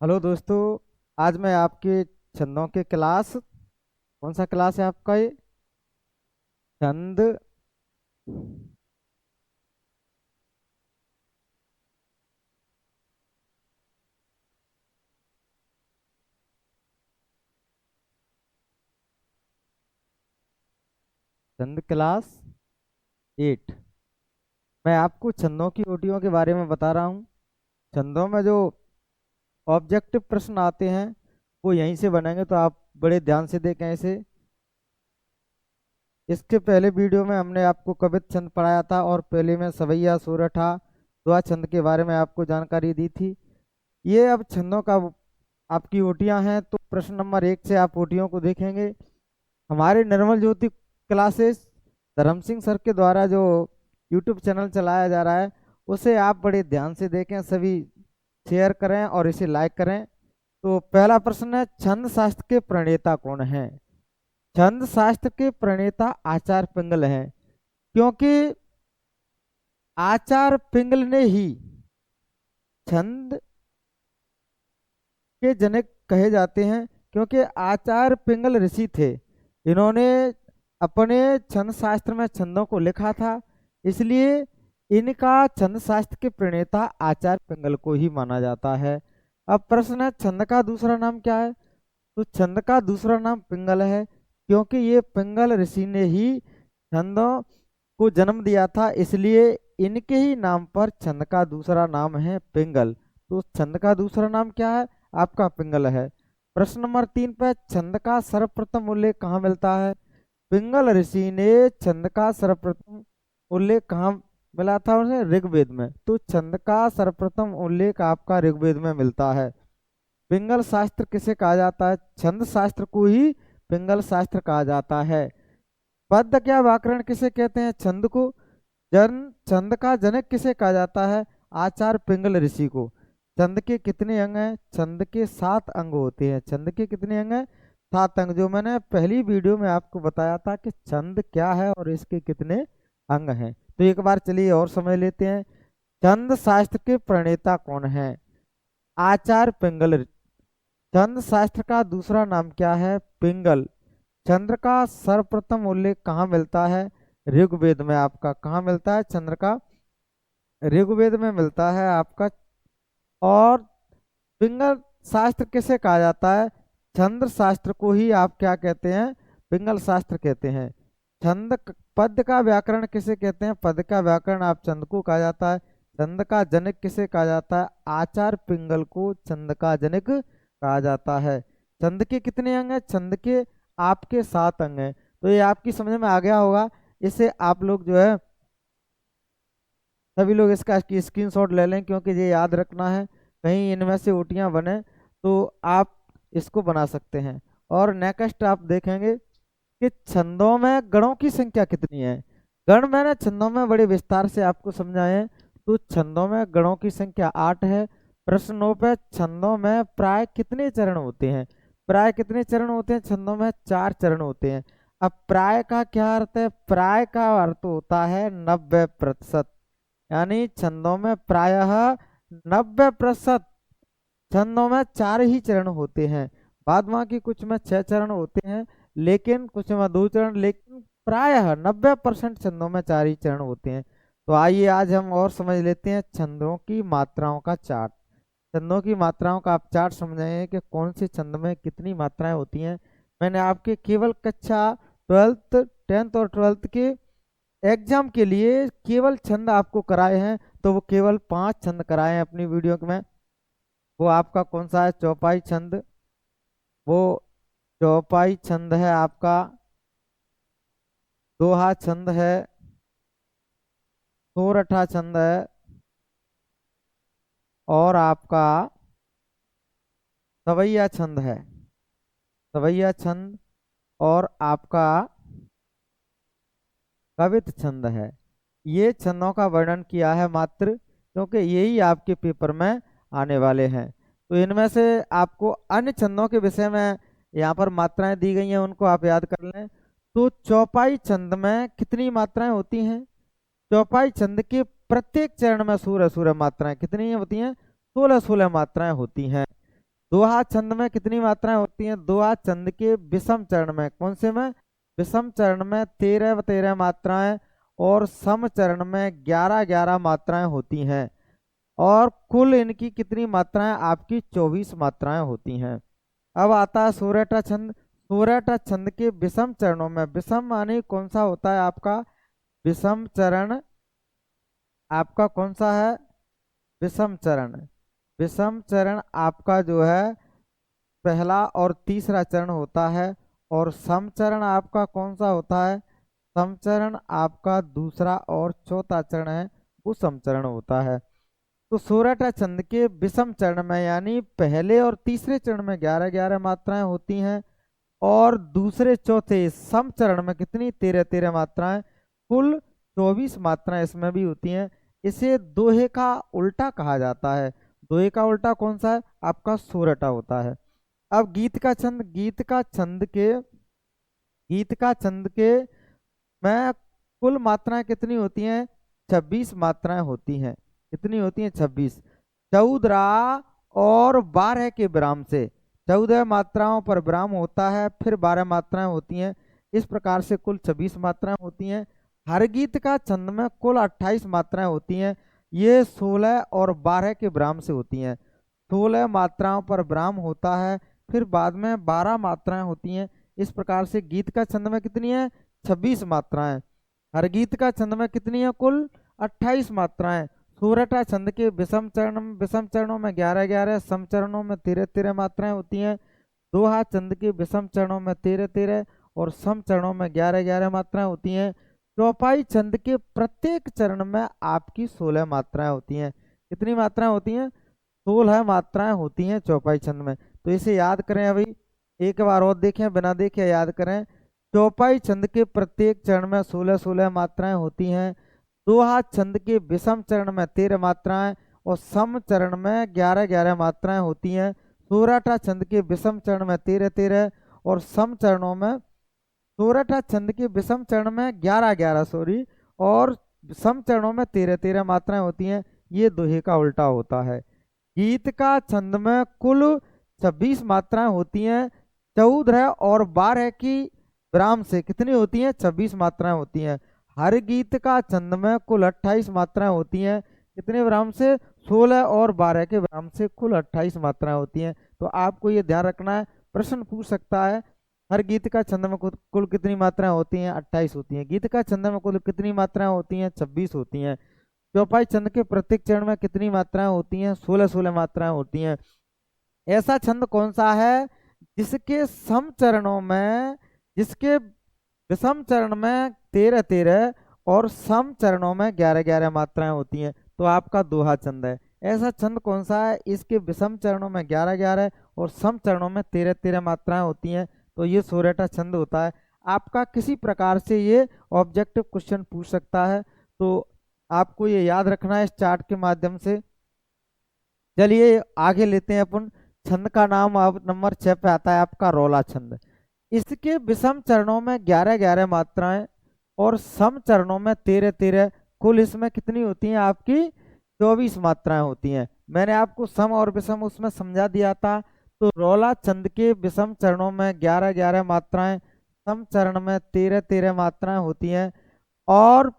Hello दोस्तों। आज मैं आपके छंदों के क्लास, कौन सा क्लास है आपका ये? छंद। छंद क्लास 8। मैं आपको छंदों की ओटियों के बारे में बता रहा हूँ। छंदों में जो ऑब्जेक्टिव प्रश्न आते हैं वो यहीं से बनेंगे, तो आप बड़े ध्यान से देखें इसे। इसके पहले वीडियो में हमने आपको कवित छंद पढ़ाया था और पहले में सवैया सोरठा दुआ छंद के बारे में आपको जानकारी दी थी। ये अब छंदों का आपकी ओटियां हैं, तो प्रश्न नंबर 1 से आप ओटियों को देखेंगे। हमारे निर्मल ज्योति क्लासेस धर्म सिंह सर के द्वारा जो यूट्यूब चैनल चलाया जा रहा है, उसे आप बड़े ध्यान से देखें, सभी शेयर करें और इसे लाइक करें। तो पहला प्रश्न है, छंद शास्त्र के प्रणेता कौन है? छंद शास्त्र के प्रणेता आचार्य पिंगल हैं, क्योंकि आचार्य पिंगल ने ही छंद के जनक कहे जाते हैं, क्योंकि आचार्य पिंगल ऋषि थे। इन्होंने अपने छंद शास्त्र में छंदों को लिखा था, इसलिए इनका छंद शास्त्र के प्रणेता आचार्य पिंगल को ही माना जाता है। अब प्रश्न है, छंद का दूसरा नाम क्या है? तो छंद का दूसरा नाम पिंगल है, क्योंकि ये पिंगल ऋषि ने ही छंदों को जन्म दिया था, इसलिए इनके ही नाम पर छंद का दूसरा नाम है पिंगल। तो छंद का दूसरा नाम क्या है? आपका पिंगल है। प्रश्न नंबर 3 पे, छंद का सर्वप्रथम उल्लेख कहाँ मिलता है? पिंगल ऋषि ने छंद का सर्वप्रथम उल्लेख कहाँ मिला था उन्हें? ऋग्वेद में। तो छंद का सर्वप्रथम उल्लेख आपका ऋग्वेद में मिलता है। पिंगल शास्त्र किसे कहा जाता है? छंद शास्त्र को ही पिंगल शास्त्र कहा जाता है। पद्य क्या व्याकरण किसे कहते हैं? छंद को। जन छंद का जनक किसे कहा जाता है? आचार्य पिंगल ऋषि को। छंद के कितने अंग हैं? छंद के 7 अंग होते हैं। छंद के कितने अंग हैं? 7 अंग, जो मैंने पहली वीडियो में आपको बताया था कि छंद क्या है और इसके कितने अंग हैं। तो एक बार चलिए और समझ लेते हैं। छंद शास्त्र के प्रणेता कौन है? आचार्य पिंगल। छंद शास्त्र का दूसरा नाम क्या है? पिंगल। चंद्र का सर्वप्रथम उल्लेख कहाँ मिलता है? ऋग्वेद में। आपका कहाँ मिलता है चंद्र का? ऋग्वेद में मिलता है आपका। और पिंगल शास्त्र किसे कहा जाता है? छंद शास्त्र को ही आप क्या कहते हैं? पिंगल शास्त्र कहते हैं। पद का व्याकरण किसे कहते हैं? पद का व्याकरण आप छंद को कहा जाता है। छंद का जनक किसे कहा जाता है? आचार्य पिंगल को छंद का जनक कहा जाता है। छंद के कितने अंग हैं? छंद के आपके 7 अंग हैं। तो ये आपकी समझ में आ गया होगा। इसे आप लोग जो है, सभी लोग इसका स्क्रीनशॉट ले लें, क्योंकि ये याद रखना है। कहीं इनमें से ओटियां बने तो आप इसको बना सकते हैं। और नेक्स्ट आप देखेंगे कि छंदों में गणों की संख्या कितनी है। गण मैंने छंदों में बड़े विस्तार से आपको समझाए हैं। तो छंदों में गणों की संख्या 8 है। प्रश्नों पे, छंदों में प्राय कितने चरण होते हैं? प्राय कितने चरण होते हैं? छंदों में 4 चरण होते हैं। अब प्राय का क्या अर्थ है? प्राय का अर्थ होता है 90%। यानी छंदों में प्रायः 90% छंदों में 4 ही चरण होते हैं। बाद बाकी कुछ में 6 चरण होते हैं, लेकिन कुछ में 2 चरण, लेकिन प्रायः 90% छंदों में 4 ही चरण होते हैं। तो आइए आज हम और समझ लेते हैं छंदों की मात्राओं का चार्ट। छंदों की मात्राओं का आप चार्ट समझाएं कि कौन से छंद में कितनी मात्राएं होती हैं। मैंने आपके केवल कक्षा 12th 10th और 12th के एग्जाम के लिए केवल छंद आपको कराए हैं, तो वो केवल 5 छंद कराए हैं अपनी वीडियो में। वो आपका कौन सा है? चौपाई छंद। वो चौपाई छंद है आपका। दोहा छंद है। सोरठा छंद है। और आपका सवैया छंद है। सवैया छंद। और आपका कवित छंद है। ये छंदों का वर्णन किया है मात्र, क्योंकि यही आपके पेपर में आने वाले हैं। तो इनमें से आपको अन्य छंदों के विषय में यहाँ पर मात्राएं दी गई हैं, उनको आप याद कर लें। तो चौपाई छंद में कितनी मात्राएं होती हैं? चौपाई छंद के प्रत्येक चरण में 16 16 मात्राएं कितनी होती हैं? 16 16 मात्राएं होती हैं। दोहा छंद में कितनी मात्राएं होती हैं? दोहा छंद के विषम चरण में, कौन से में? विषम चरण में 13 मात्राएं और सम चरण में 11 मात्राएं होती हैं। और कुल इनकी कितनी मात्राएं? आपकी 24 मात्राएं होती हैं। अब आता है सोरठा छंद। सोरठा छंद के विषम चरणों में, विषम माने कौन सा होता है आपका? विषम चरण आपका कौन सा है? विषम चरण। विषम चरण आपका जो है पहला और तीसरा चरण होता है। और सम चरण आपका कौन सा होता है? सम चरण आपका दूसरा और चौथा चरण है, वो सम चरण होता है। तो सोरठा छंद के विषम चरण में यानी पहले और तीसरे चरण में 11 मात्राएं होती हैं। और दूसरे चौथे सम चरण में कितनी? 13 मात्राएं। कुल 24 मात्राएं इसमें भी होती हैं। इसे दोहे का उल्टा कहा जाता है। दोहे का उल्टा कौन सा है? आपका सोरठा होता है। अब गीत का छंद। गीत का छंद के में कुल मात्राएं कितनी होती हैं? 26 मात्राएं होती हैं। कितनी होती हैं? 26। 14 और 12 के विराम से, 14 मात्राओं पर विराम होता है, फिर 12 मात्राएं होती हैं। इस प्रकार से कुल 26 मात्राएं होती हैं। हर गीत का छंद में कुल 28 मात्राएं होती हैं। ये 16 और 12 के विराम से होती हैं। 16 मात्राओं पर विराम होता है, फिर बाद में 12 मात्राएं होती हैं। इस प्रकार से गीत का छंद में कितनी है? 26 मात्राएं। हर गीत का छंद में कितनी है? कुल 28 मात्राएं। सोरठा छंद के विषम चरणों में 11 सम चरणों में 13 मात्राएं होती हैं। दोहा छंद के विषम चरणों में 13 और सम चरणों में 11 मात्राएं होती हैं। चौपाई छंद के प्रत्येक चरण में आपकी 16 मात्राएं होती हैं। कितनी मात्राएं होती हैं? 16 मात्राएं होती हैं चौपाई छंद में। तो इसे याद करें अभी एक बार और देखें, बिना देखे याद करें। चौपाई छंद के प्रत्येक चरण में 16 मात्राएं होती हैं। दोहा छंद के विषम चरण में 13 मात्राएं और सम चरण में 11 मात्राएं होती हैं। सोरठा छंद के विषम चरण में 13 और सम चरणों में, सोरठा छंद के विषम चरण में 11 सॉरी, और सम चरणों में 13 मात्राएं होती हैं। ये दोहे का उल्टा होता है। गीत का छंद में कुल 26 मात्राएं होती हैं। 14 और 12 की विराम से कितनी होती हैं? 26 मात्राएं होती हैं। हर गीत का छंद में कुल 28 मात्राएं होती हैं। कितने विराम से? 16 और 12 के विराम से कुल 28 मात्राएं होती हैं। तो आपको ये ध्यान रखना है, प्रश्न पूछ सकता है हर गीत का छंद में कुल कितनी मात्राएं होती हैं? 28 होती हैं। गीत का छंद में कुल कितनी मात्राएं होती हैं? 26 होती हैं। चौपाई छंद के प्रत्येक चरण में कितनी मात्राएं होती हैं? 16 मात्राएं होती हैं। ऐसा छंद कौन सा है जिसके सम चरणों में, जिसके विषम चरण में 13 और सम चरणों में 11 मात्राएं होती हैं? तो आपका दोहा छंद है। ऐसा छंद कौन सा है इसके विषम चरणों में 11 और सम चरणों में 13 मात्राएं होती हैं? तो ये सोरठा छंद होता है। आपका किसी प्रकार से ये ऑब्जेक्टिव क्वेश्चन पूछ सकता है, तो आपको ये याद रखना है इस चार्ट के माध्यम से। चलिए आगे लेते हैं अपन। छंद का नाम अब नंबर 6 पे आता है आपका रोला छंद। इसके विषम चरणों में 11 मात्राएं और सम चरणों में 13, कुल इसमें कितनी होती हैं? आपकी 24 मात्राएं होती हैं। मैंने आपको सम और विषम उसमें समझा दिया था। तो रोला छंद के विषम चरणों में 11 मात्राएं, सम चरण में 13 मात्राएं होती हैं और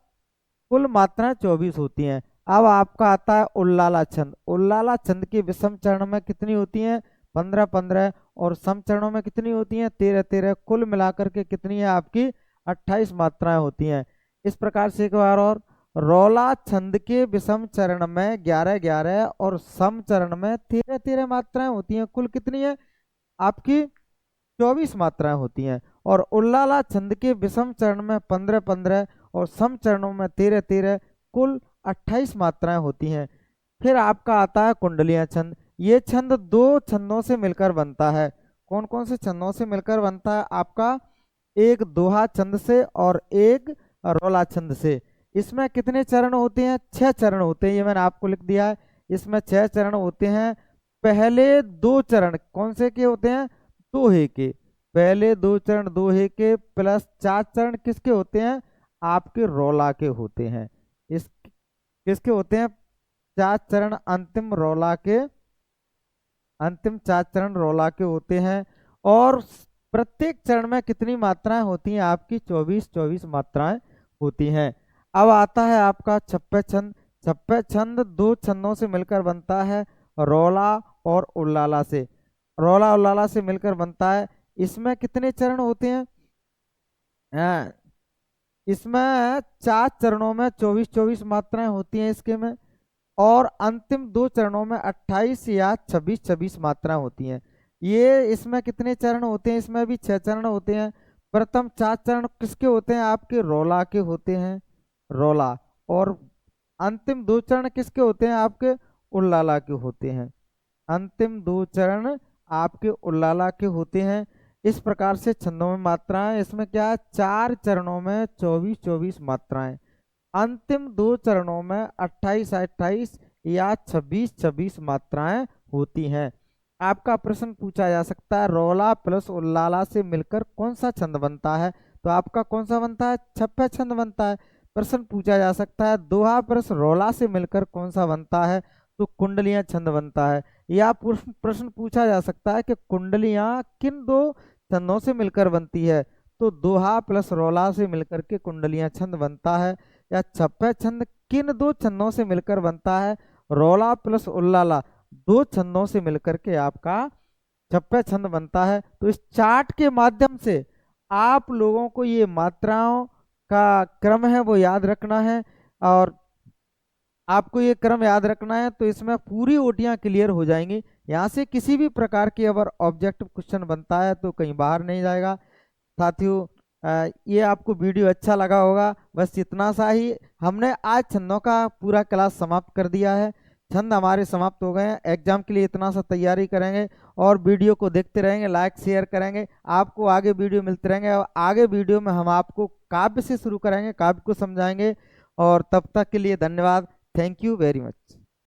कुल मात्राएं 24 होती हैं। अब आपका आता है उल्लाला छंद। उल्लाला छंद की विषम चरण में कितनी होती हैं? 15 और सम चरणों में कितनी होती हैं? 13। कुल मिलाकर के कितनी है आपकी? 28 मात्राएं होती हैं। इस प्रकार से एक बार और, रोला छंद के विषम चरण में 11 और सम चरण में 13 मात्राएं होती हैं। कुल कितनी है आपकी? 24 मात्राएं होती हैं। और उल्लाला छंद के विषम चरण में 15 और सम चरणों में 13, कुल 28 मात्राएं होती हैं। फिर आपका आता है कुंडलियां छंद। ये छंद दो छंदों से मिलकर बनता है। कौन कौन से छंदों से मिलकर बनता है? आपका एक दोहा छंद से और एक रोला छंद से। इसमें कितने चरण होते हैं? 6 चरण होते हैं। ये मैंने आपको लिख दिया है। इसमें 6 चरण होते हैं। पहले 2 चरण कौन से के होते हैं? दोहे के। पहले 2 चरण दोहे के प्लस 4 चरण किसके होते हैं? आपके रोला के होते हैं। इस किसके होते हैं? 4 चरण अंतिम रोला के अंतिम 4 चरण रोला के होते हैं। और प्रत्येक चरण में कितनी मात्राएं होती हैं? आपकी 24 मात्राएं होती हैं। अब आता है आपका छप्पे छंद। छप्पे छंद 2 छंदों से मिलकर बनता है, रोला और उल्लाला से। रोला उल्लाला से मिलकर बनता है। इसमें कितने चरण होते हैं? हाँ, इसमें 4 चरणों में 24 मात्राएं होती हैं इसके में, और अंतिम 2 चरणों में 28 या 26 मात्राएं होती हैं। ये इसमें कितने चरण होते हैं? इसमें भी 6 चरण होते हैं। प्रथम 4 चरण किसके होते हैं? आपके रोला के होते हैं, रोला। और अंतिम 2 चरण किसके होते हैं? आपके उल्लाला के होते हैं। अंतिम 2 चरण आपके उल्लाला के होते हैं। इस प्रकार से छंदों में मात्राएं, इसमें क्या है, 4 चरणों में 24 मात्राएं, अंतिम 2 चरणों में 28 या 26 मात्राएं होती हैं। आपका प्रश्न पूछा जा सकता है, रोला प्लस उल्लाला से मिलकर कौन सा छंद बनता है? तो आपका कौन सा बनता है? छप्पे छंद बनता है। प्रश्न पूछा जा सकता है, दोहा प्लस रोला से मिलकर कौन सा बनता है? तो कुंडलियां छंद बनता है। या प्रश्न पूछा जा सकता है कि कुंडलियां किन 2 छंदों से मिलकर बनती है? तो दोहा प्लस रोला से मिलकर के कुंडलियां छंद बनता है। या छप्पे छंद किन 2 छंदों से मिलकर बनता है? रोला प्लस उल्लाला 2 छंदों से मिलकर के आपका छप्पे छंद बनता है। तो इस चार्ट के माध्यम से आप लोगों को ये मात्राओं का क्रम है वो याद रखना है। और आपको ये क्रम याद रखना है तो इसमें पूरी ओटियां क्लियर हो जाएंगी। यहाँ से किसी भी प्रकार की अगर ऑब्जेक्टिव क्वेश्चन बनता है तो कहीं बाहर नहीं जाएगा। साथियों, ये आपको वीडियो अच्छा लगा होगा। बस इतना सा ही, हमने आज छंदों का पूरा क्लास समाप्त कर दिया है। छंद हमारे समाप्त हो गए हैं। एग्जाम के लिए इतना सा तैयारी करेंगे और वीडियो को देखते रहेंगे, लाइक शेयर करेंगे। आपको आगे वीडियो मिलते रहेंगे और आगे वीडियो में हम आपको काव्य से शुरू करेंगे, काव्य को समझाएंगे। और तब तक के लिए धन्यवाद। Thank you very much.